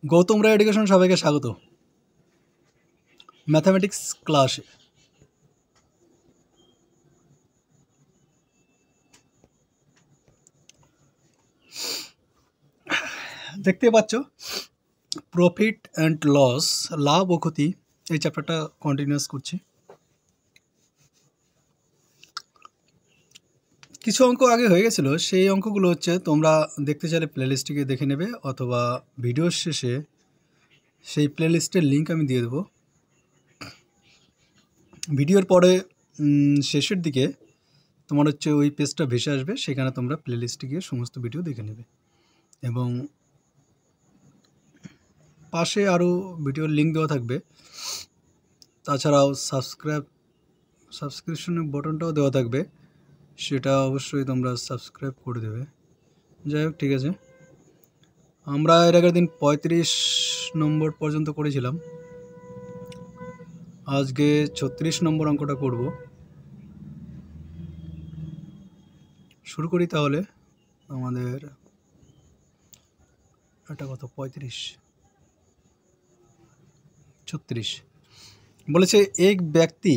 গৌতম রায় education সবাইকে স্বাগত mathematics ক্লাসে। দেখতে পাচ্ছ প্রফিট অ্যান্ড লস, লাভ ও ক্ষতি, এই চ্যাপ্টারটা কন্টিনিউয়াস করছি। কিছু অঙ্ক আগে হয়ে গেছিল, সেই অঙ্কগুলো হচ্ছে তোমরা দেখতে চাইলে প্লেলিস্টটিকে দেখে নেবে, অথবা ভিডিওর শেষে সেই প্লেলিস্টের লিঙ্ক আমি দিয়ে দেবো। ভিডিওর পরে শেষের দিকে তোমার হচ্ছে ওই পেজটা ভেসে আসবে, সেখানে তোমরা প্লেলিস্টে গিয়ে সমস্ত ভিডিও দেখে নেবে, এবং পাশে আরও ভিডিওর লিঙ্ক দেওয়া থাকবে। তাছাড়াও সাবস্ক্রিপশনের বটনটাও দেওয়া থাকবে, সেটা অবশ্যই তোমরা সাবস্ক্রাইব করে দেবে। যাই হোক, ঠিক আছে। আমরা এর আগের দিন 35 নম্বর পর্যন্ত করেছিলাম, আজকে 36 নম্বর অঙ্কটা করব। শুরু করি তাহলে। আমাদের এটা কত, 36 বলেছে, এক ব্যক্তি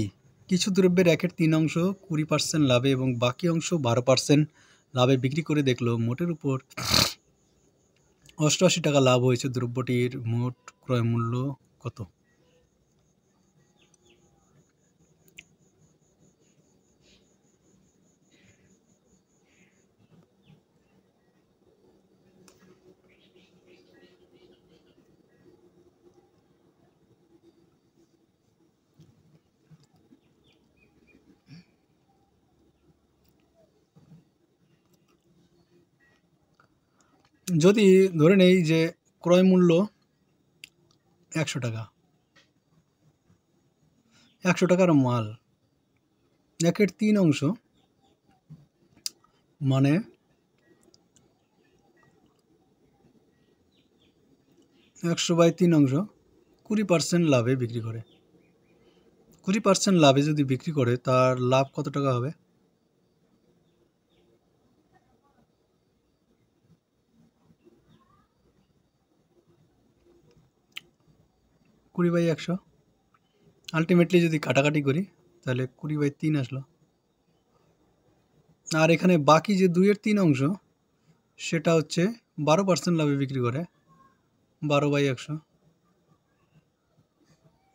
কিছু দ্রব্যের 1/3 20% লাভে এবং বাকি অংশ 12% লাভে বিক্রি করে দেখলো মোটের উপর 88 টাকা লাভ হয়েছে। দ্রব্যটির মোট ক্রয় মূল্য কত? যদি ধরে নেই যে ক্রয় মূল্য 100 টাকা, 100 টাকার মাল 1/3 মানে 100/3 20% লাভে বিক্রি করে। 20% লাভে যদি বিক্রি করে, তার লাভ কত টাকা হবে? 20/100। আলটিমেটলি যদি কাটাকাটি করি তাহলে 20/3 আসলো। আর এখানে বাকি যে 2/3 সেটা হচ্ছে 12% লাভে বিক্রি করে, 12/100।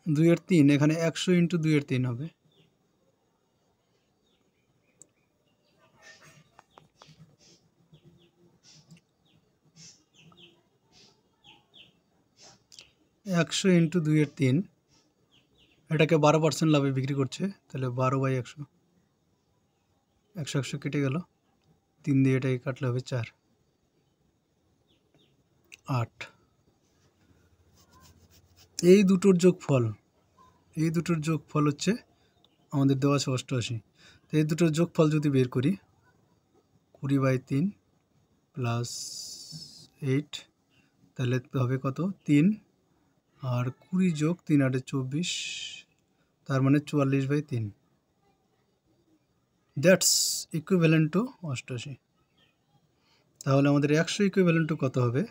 2/3 এখানে 100 × 2/3 হবে। একশো × 2/3, এটাকে 12% লাভে বিক্রি করছে, তাহলে 12/100। 100 কেটে গেল, 3 দিয়ে এটাকে কাটলে হবে 4, 8। এই দুটোর যোগফল হচ্ছে আমাদের দেওয়া আছে 88। তো এই দুটোর যোগফল যদি বের করি, 20/3 + 8, তাহলে হবে কত? 3, আর 20 + 3 = 24, তার মানে 44/3। That's equivalent to 88। তাহলে আমাদের 100 ইকুইভ্যালেন্ট টু কত হবে?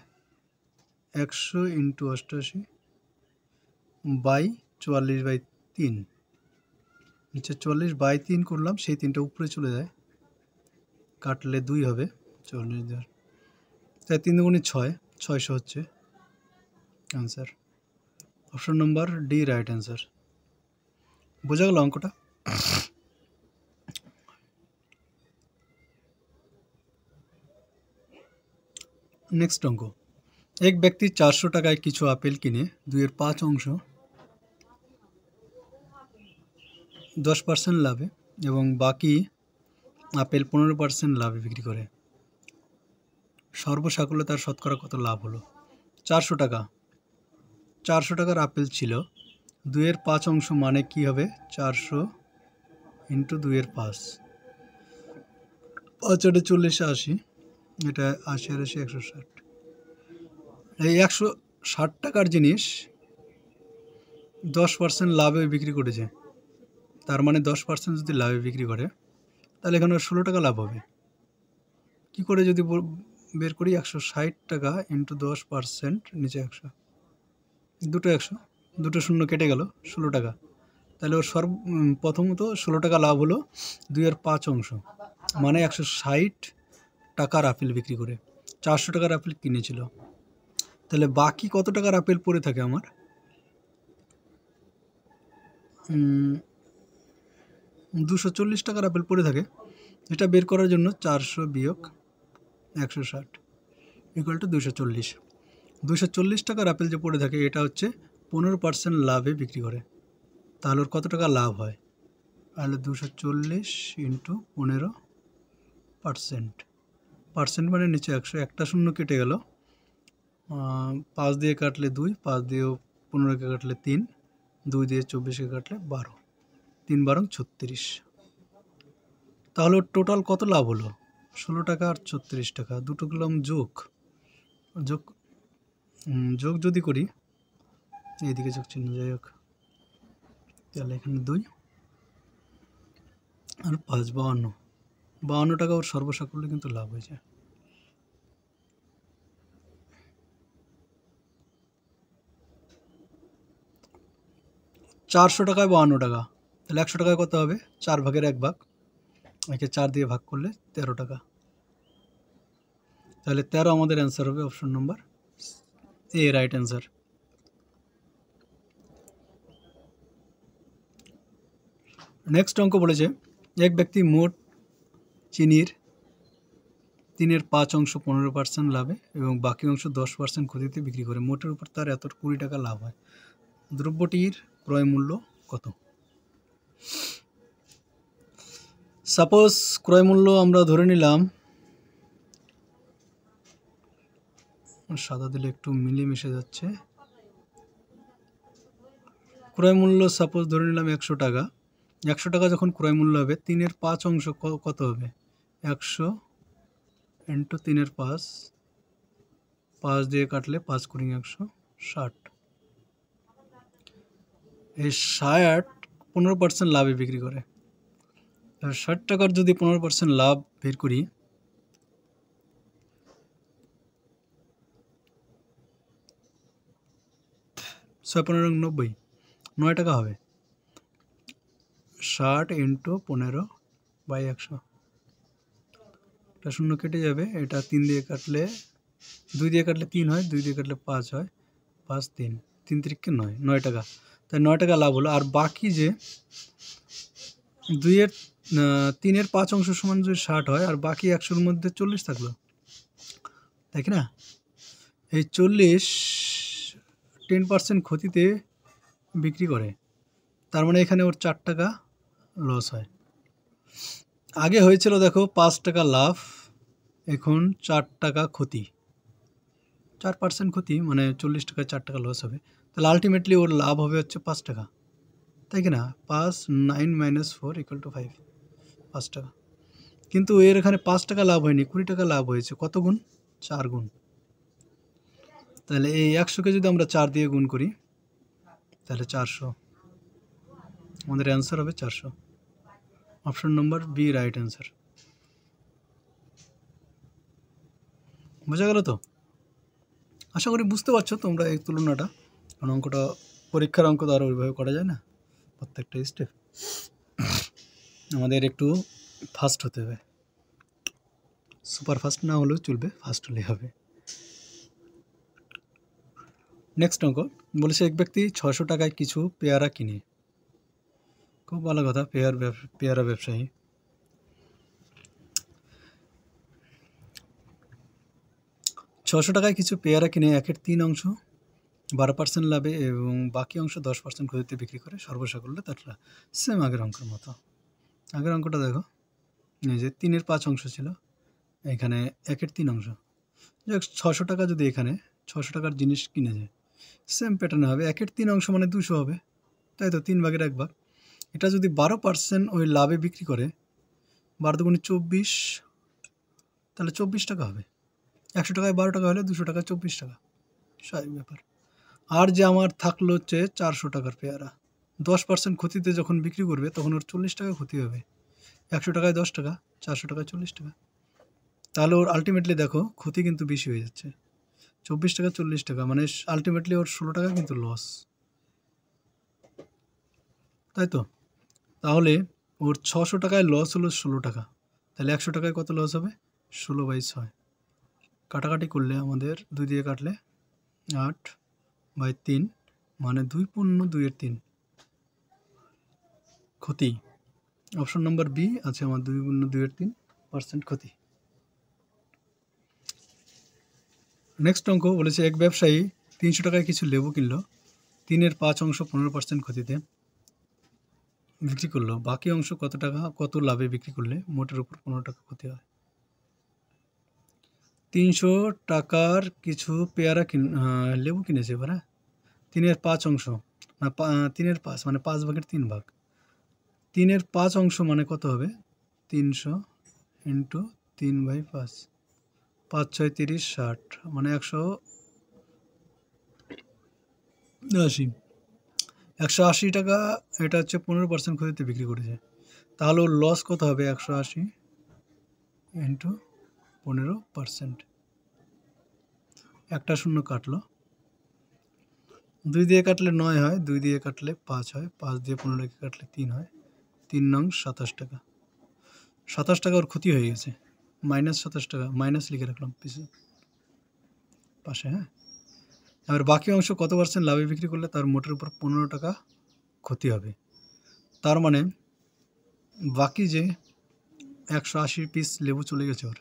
100 × 88 বাই 44/3। নিচে 44/3 করলাম, সেই 3টা উপরে চলে যায়, কাটলে 2 হবে, 40, তাই 3 × 6, 600 হচ্ছে answer. Option number D right answer. বোঝা গেল অঙ্কটা? নেক্সট অঙ্ক, এক ব্যক্তি 400 টাকায় কিছু আপেল কিনে 2/5 10% লাভে এবং বাকি আপেল 15% লাভে বিক্রি করে। সর্বসাকুল্যে তার শতকরা কত লাভ হলো? 400 টাকার আপেল ছিল, 2/5 মানে কি হবে? 400 × 2/5, 5 × 40, 80, এটা 80 আর 80 160। এই 160 টাকার জিনিস 10% লাভে বিক্রি করেছে, তার মানে 10% যদি লাভে বিক্রি করে, তাহলে এখানে 16 টাকা লাভ হবে। কি করে যদি বের করি 160 টাকা ইন্টু 10%, নিচে 100, দুটো 100, দুটো শূন্য কেটে গেল, 16 টাকা। তাহলে ওর প্রথমত 16 টাকা লাভ হলো 2/5 মানে 160 টাকার আপেল বিক্রি করে 400 টাকার আপেল কিনেছিল। তাহলে বাকি কত টাকার আপেল পড়ে থাকে আমার? 240 টাকার আপেল পড়ে থাকে। এটা বের করার জন্য 400 বিয়োগ 160 ইকুয়াল টু 240। 240 টাকার আপেল যে পড়ে থাকে এটা হচ্ছে 15% লাভে বিক্রি করে। তাহলে ওর কত টাকা লাভ হয়? তাহলে 240 ইন্টু 15%, পার্সেন্ট মানে নিচে 100, একটা শূন্য কেটে গেল, 5 দিয়ে কাটলে 2, 5 দিয়ে 15কে কাটলে 3, 2 দিয়ে 24কে কাটলে 12, 3 12 36। তাহলে ওর টোটাল কত লাভ হলো? 16 টাকা আর 36 টাকা, দুটো করলাম যোগ যোগ যোগ যদি করি, এইদিকে যোগ চিহ্ন, যাই হোক, তাহলে এখানে 2 আর 5 52 টাকা ওর সর্বসাকুল্যে কিন্তু লাভ হয়েছে। চারশো টাকায় 52 টাকা, তাহলে 100 টাকায় কত হবে? 4 ভাগের 1 ভাগ, একে 4 দিয়ে ভাগ করলে 13 টাকা। তাহলে 13 আমাদের অ্যান্সার হবে, অপশন নম্বর এ রাইট অ্যান্সার। নেক্সট অঙ্ক বলেছে এক ব্যক্তি মোট চিনির 3/5 15% লাভে এবং বাকি অংশ 10% ক্ষতিতে বিক্রি করে। মোটের উপর তার এত 20 টাকা লাভ হয়। দ্রব্যটির ক্রয় মূল্য কত? সাপোজ ক্রয় মূল্য আমরা ধরে নিলাম, সাদা দিলে একটু মিলেমিশে যাচ্ছে, ক্রয় মূল্য সাপোজ ধরে নিলাম 100 টাকা। 100 টাকা যখন ক্রয় মূল্য হবে, 3/5 কত হবে? 100 ইন্টু 3/5, 5 দিয়ে কাটলে 5 কুড়ি 100, 60। এই 60 15% লাভে বিক্রি করে। 60 টাকার যদি 15% লাভ বের করি, 6 15 90, 9 টাকা হবে। 60 ইন্টু 15/100, এটা শূন্য কেটে যাবে, এটা 3 দিয়ে কাটলে 2 দিয়ে কাটলে 3 হয়, 2 দিয়ে কাটলে 5 হয়, 5 3, 3 3কে 9, 9 টাকা। তাই 9 টাকা লাভ হলো। আর বাকি যে 3/5 সমান যদি 60 হয় আর বাকি 100-র মধ্যে 40 থাকলো, তাই কি না? এই 40 10% ক্ষতিতে বিক্রি করে, তার মানে এখানে ওর 4 টাকা লস হয়। আগে হয়েছিল দেখো 5 টাকা লাভ, এখন 4 টাকা ক্ষতি, 4% ক্ষতি মানে 40 টাকায় 4 টাকা লস হবে। তাহলে আলটিমেটলি ওর লাভ হবে হচ্ছে 5 টাকা, তাই কি না? 5 9 - 4 = 5, 5 টাকা। কিন্তু এর এখানে 5 টাকা লাভ হয়নি, 20 টাকা লাভ হয়েছে। কত গুণ? 4 গুণ। তাহলে এই 100কে যদি আমরা 4 দিয়ে গুণ করি, তাহলে 400, আমাদের অ্যান্সার হবে 400। Option number B right answer. বোঝা গেল তো? আশা করি বুঝতে পারছো তোমরা এই তুলনাটা, কারণ অঙ্কটা পরীক্ষার অঙ্ক তো আর ওইভাবে করা যায় না, প্রত্যেকটা স্টেপ আমাদের একটু ফাস্ট হতে হবে। সুপার ফাস্ট না হলেও চলবে, ফাস্ট হলেই হবে। নেক্সট অঙ্ক বলেছে এক ব্যক্তি 600 টাকায় কিছু পেয়ারা কিনে। খুব ভালো কথা, পেয়ারা ব্যবসায়ী। ছশো টাকায় কিছু পেয়ারা কিনে 1/3 অংশ 12% লাভে এবং বাকি অংশ 10% ক্ষতিতে বিক্রি করে। সর্বসাকুল্যে তার সেম আগের অঙ্কের মতো। আগের অঙ্কটা দেখো, এই যে 3/5 ছিল, এখানে 1/3 অংশ। যাক 600 টাকা যদি এখানে 600 টাকার জিনিস কিনে যায়, সেম প্যাটার্নে হবে। 1/3 অংশ মানে 200 হবে, তাই তো 3 ভাগের 1 ভাগ। এটা যদি 12% ওই লাভে বিক্রি করে, 12 দুগুণে 24, তাহলে 24 টাকা হবে। 100 টাকায় 12 টাকা হলে 200 টাকা 24 টাকা, স্বাভাবিক ব্যাপার। আর যে আমার থাকলো হচ্ছে 400 টাকার পেয়ারা, 10% ক্ষতিতে যখন বিক্রি করবে তখন ওর 40 টাকা ক্ষতি হবে। 100 টাকায় 10 টাকা, 400 টাকায় 40 টাকা। তাহলে ওর আলটিমেটলি দেখো ক্ষতি কিন্তু বেশি হয়ে যাচ্ছে, 24 টাকা 40 টাকা, মানে আলটিমেটলি ওর 16 টাকা কিন্তু লস, তাই তো। তাহলে ওর 600 টাকায় লস হলো 16 টাকা, তাহলে 100 টাকায় কত লস হবে? 16/6। কাটাকাটি করলে আমাদের 2 দিয়ে কাটলে 8/3, মানে 2/2 ক্ষতি। অপশন নম্বর বি আছে আমার 2/2 ক্ষতি। নেক্সট অঙ্ক বলেছে এক ব্যবসায়ী 300 টাকায় কিছু লেবু কিনলো, 3/5 15% ক্ষতিতে বিক্রি করলো, বাকি অংশ কত লাভে বিক্রি করলে মোটের উপর 15 টাকা ক্ষতি হয়? 300 টাকার কিছু লেবু কিনেছে এবার, 3/5 না 3/5 মানে 5 ভাগের 3 ভাগ, 3/5 মানে কত হবে? 300 ইন্টু 3/5, 5 6 30 60, মানে 180 টাকা। এটা হচ্ছে 15% ক্ষতিতে বিক্রি করেছে, তাহলে ওর লস কত হবে? 180 ইন্টু 15%, একটা শূন্য কাটলো, 2 দিয়ে কাটলে 9 হয়, 2 দিয়ে কাটলে 5 হয়, 5 দিয়ে 15 কাটলে 3 হয়, 3 নং 27 টাকা। 27 টাকা ওর ক্ষতি হয়ে গেছে, -27 টাকা, মাইনাস লিখে রাখলাম পাশে, হ্যাঁ। এবার বাকি অংশ কত % লাভে বিক্রি করলে তার মোটের উপর 15 টাকা ক্ষতি হবে? তার মানে বাকি যে 180 পিস লেবু চলে গেছে ওর,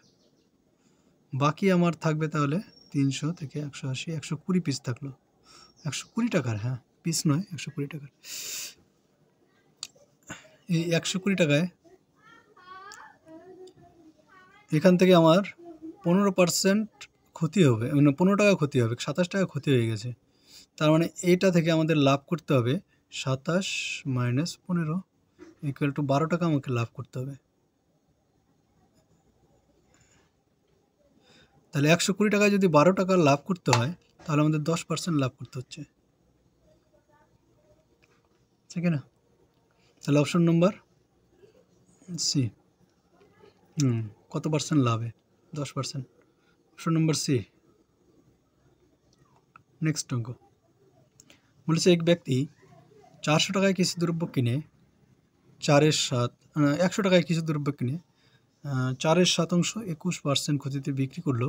বাকি আমার থাকবে তাহলে 300 থেকে 180, 120 পিস থাকলো, 120 টাকার, হ্যাঁ পিস নয়, 120 টাকার। এই 120 টাকায় এখান থেকে আমার 15% ক্ষতি হবে, মানে 15 টাকা ক্ষতি হবে, 27 টাকা ক্ষতি হয়ে গেছে। তার মানে এইটা থেকে আমাদের লাভ করতে হবে 27 মাইনাস 15 ইকুয়াল টু 12 টাকা আমাকে লাভ করতে হবে। তাহলে 120 টাকায় যদি 12 টাকা লাভ করতে হয়, তাহলে আমাদের 10% লাভ করতে হচ্ছে, ঠিক না? তাহলে অপশন নম্বর সি। কত % লাভে? 10%। Option number C. নেক্সট অঙ্ক বলেছে এক ব্যক্তি 400 টাকায় কিছু দ্রব্য কিনে 100 টাকায় কিছু দ্রব্য কিনে 4/7 21% ক্ষতিতে বিক্রি করলো,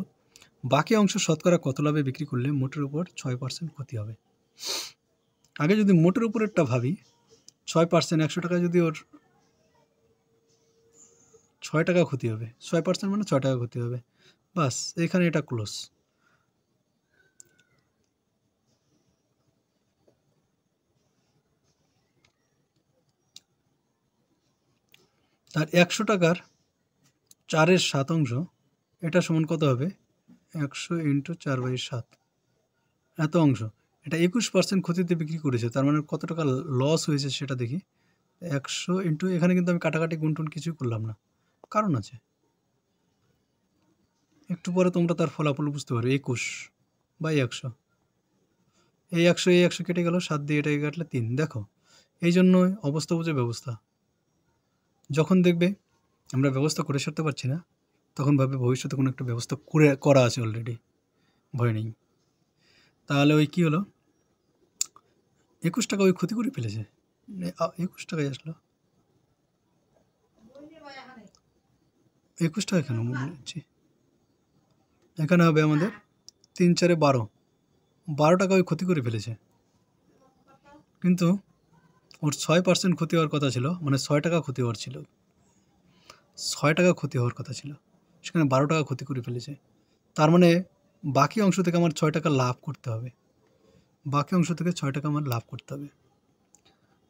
বাকি অংশ শতকরা কত লাভে বিক্রি করলে মোটের উপর 6% ক্ষতি হবে? আগে যদি মোটের উপরেরটা ভাবি, 6%, 100 টাকায় যদি ওর 6 টাকা ক্ষতি হবে, 6% মানে 6 টাকা ক্ষতি হবে, বাস এখানে এটা ক্লোজ। তার 100 টাকার 4/7 এটা সমান কত হবে? 100 ইন্টু 4/7, এত অংশ, এটা 21% ক্ষতিতে বিক্রি করেছে, তার মানে কত টাকা লস হয়েছে সেটা দেখি। 100 ইন্টু, এখানে কিন্তু আমি কাটাকাটি গুণটুন কিছুই করলাম না, কারণ আছে, একটু পরে তোমরা তার ফলাফল বুঝতে পারবে। 21/100, এই 100 কেটে গেল, 7 দিয়ে এটাকে কাটলে 3। দেখো, এই জন্যই অবস্থা বুঝে ব্যবস্থা। যখন দেখবে আমরা ব্যবস্থা করে সারতে পারছি না, তখন ভাবে ভবিষ্যতে কোনো একটা ব্যবস্থা করা আছে অলরেডি, ভয় নেই। তাহলে ওই কী হলো, 21 টাকা ওই ক্ষতি করে ফেলেছে, 21 টাকায় আসলো, 21 টাকা কেন বলছি, এখানে হবে আমাদের 3 4 12 টাকা ওই ক্ষতি করে ফেলেছে, কিন্তু ওর 6% ক্ষতি হওয়ার কথা ছিল, মানে 6 টাকা ক্ষতি হওয়ার ছিল, 6 টাকা ক্ষতি হওয়ার কথা ছিল, সেখানে 12 টাকা ক্ষতি করে ফেলেছে। তার মানে বাকি অংশ থেকে আমার 6 টাকা লাভ করতে হবে, বাকি অংশ থেকে 6 টাকা আমার লাভ করতে হবে।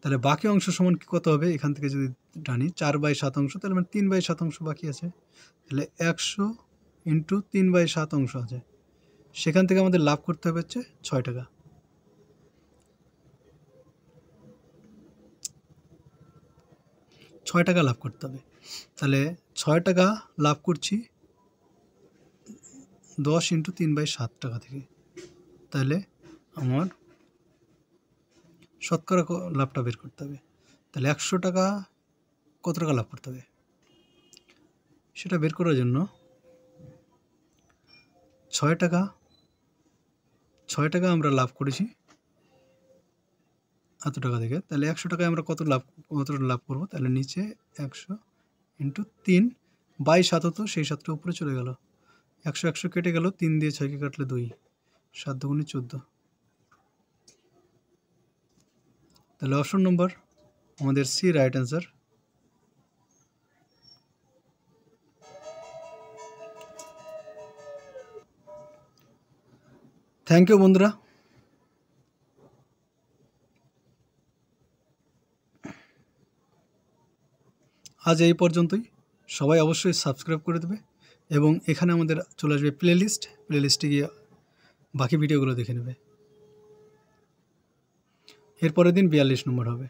তাহলে বাকি অংশ সমান কত হবে? এখান থেকে যদি টানি 4/7, তাহলে মানে 3/7 বাকি আছে, তাহলে 100 ইন্টু 3/7 আছে, সেখান থেকে আমাদের লাভ করতে হবে হচ্ছে 6 টাকা। ছয় টাকা লাভ করতে হবে, তাহলে 6 টাকা লাভ করছি 10 ইন্টু 3/7 টাকা থেকে, তাহলে আমার শতকরা লাভটা বের করতে হবে। তাহলে 100 টাকা কত টাকা লাভ করতে হবে, সেটা বের করার জন্য 6 টাকা আমরা লাভ করেছি এত টাকা থেকে, তাহলে 100 টাকায় আমরা কতটা লাভ করব? তাহলে নিচে 100 ইন্টু 3 বাই 7 হতো, সেই 7টা উপরে চলে গেল, 100 কেটে গেল, 3 দিয়ে 6কে কাটলে 2, 7 দুগুণে 14। তাহলে অপশন নম্বর আমাদের C right answer. Thank you বন্ধুরা। আজ এই পর্যন্তই। সবাই অবশ্যই সাবস্ক্রাইব করে দেবে এবং এখানে আমাদের চলে আসবে প্লেলিস্টে গিয়ে বাকি ভিডিওগুলো দেখে নেবে। এরপরের দিন 42 নম্বর হবে।